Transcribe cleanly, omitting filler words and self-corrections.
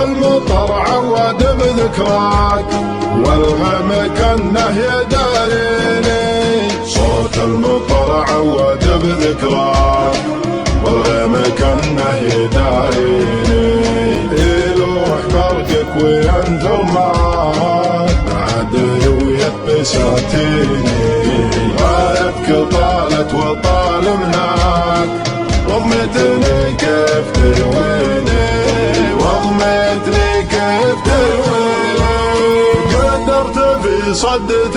المطر عود بذكراك والغم كانه يداريني. صوت المطر عود بذكراك والغم كانه يداريني. يلوح برقك وينثر معاك عدل ويبساتيني. غايبك طالت وطال مناك ضمتني كيف ترويني وضمتني كيف ترويني. قدرت في صدتك